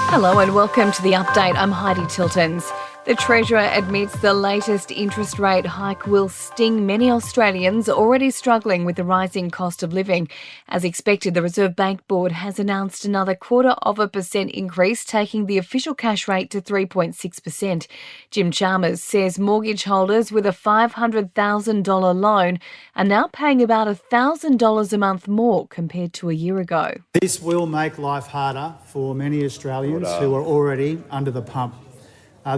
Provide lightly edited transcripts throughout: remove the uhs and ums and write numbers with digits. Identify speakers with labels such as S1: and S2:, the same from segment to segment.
S1: Hello and welcome to The Update. I'm Heidi Tiltons. The Treasurer admits the latest interest rate hike will sting many Australians already struggling with the rising cost of living. As expected, the Reserve Bank Board has announced another 0.25% increase, taking the official cash rate to 3.6%. Jim Chalmers says mortgage holders with a $500,000 loan are now paying about $1,000 a month more compared to a year ago.
S2: This will make life harder for many Australians who are already under the pump.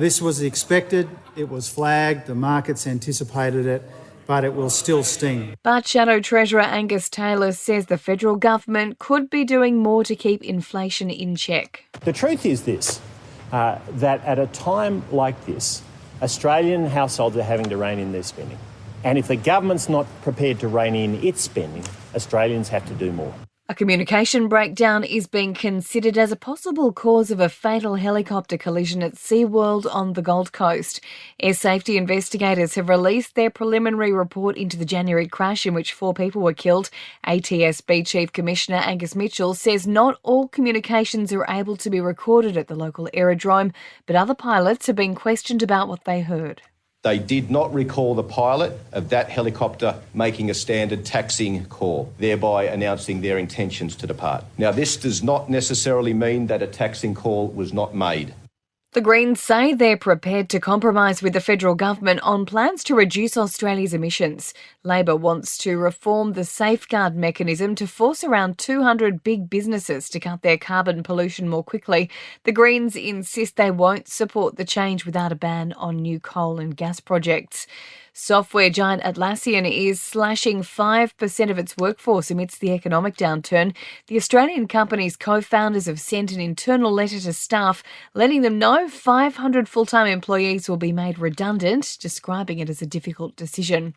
S2: This was expected, it was flagged, the markets anticipated it, but it will still sting.
S1: But Shadow Treasurer Angus Taylor says the federal government could be doing more to keep inflation in check.
S3: The truth is this, that at a time like this, Australian households are having to rein in their spending. And if the government's not prepared to rein in its spending, Australians have to do more.
S1: A communication breakdown is being considered as a possible cause of a fatal helicopter collision at Seaworld on the Gold Coast. Air safety investigators have released their preliminary report into the January crash in which 4 people were killed. ATSB Chief Commissioner Angus Mitchell says not all communications are able to be recorded at the local aerodrome, but other pilots have been questioned about what they heard.
S4: They did not recall the pilot of that helicopter making a standard taxiing call, thereby announcing their intentions to depart. Now, this does not necessarily mean that a taxiing call was not made.
S1: The Greens say they're prepared to compromise with the federal government on plans to reduce Australia's emissions. Labor wants to reform the safeguard mechanism to force around 200 big businesses to cut their carbon pollution more quickly. The Greens insist they won't support the change without a ban on new coal and gas projects. Software giant Atlassian is slashing 5% of its workforce amidst the economic downturn. The Australian company's co-founders have sent an internal letter to staff letting them know 500 full-time employees will be made redundant, describing it as a difficult decision.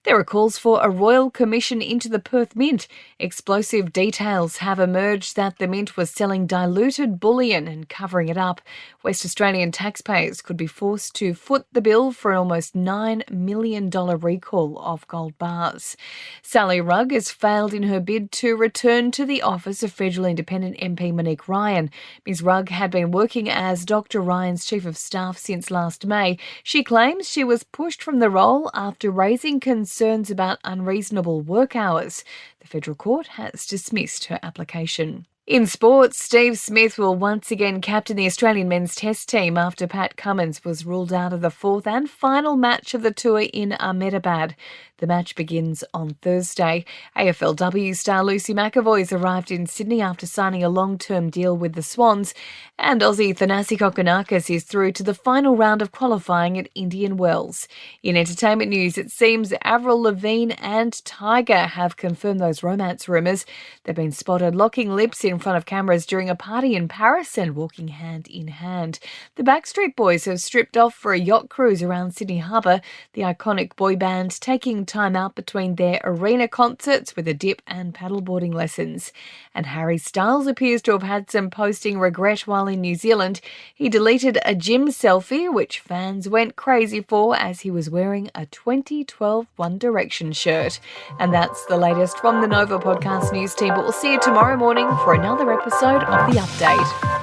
S1: There are calls for a royal commission into the Perth Mint. Explosive details have emerged that the Mint was selling diluted bullion and covering it up. West Australian taxpayers could be forced to foot the bill for an almost $9 million recall of gold bars. Sally Rugg has failed in her bid to return to the office of Federal Independent MP Monique Ryan. Ms Rugg had been working as Dr Ryan's Chief of Staff since last May. She claims she was pushed from the role after raising concerns about unreasonable work hours. The federal court has dismissed her application. In sports, Steve Smith will once again captain the Australian men's test team after Pat Cummins was ruled out of the 4th and final match of the tour in Ahmedabad. The match begins on Thursday. AFLW star Lucy McAvoy's arrived in Sydney after signing a long-term deal with the Swans, and Aussie Thanasi Kokonakis is through to the final round of qualifying at Indian Wells. In entertainment news, it seems Avril Lavigne and Tyga have confirmed those romance rumours. They've been spotted locking lips in front of cameras during a party in Paris and walking hand in hand. The Backstreet Boys have stripped off for a yacht cruise around Sydney Harbour, the iconic boy band taking time out between their arena concerts with a dip and paddleboarding lessons. And Harry Styles appears to have had some posting regret while in New Zealand. He deleted a gym selfie, which fans went crazy for as he was wearing a 2012 One Direction shirt. And that's the latest from the Nova Podcast News team, but we'll see you tomorrow morning for another episode of The Update.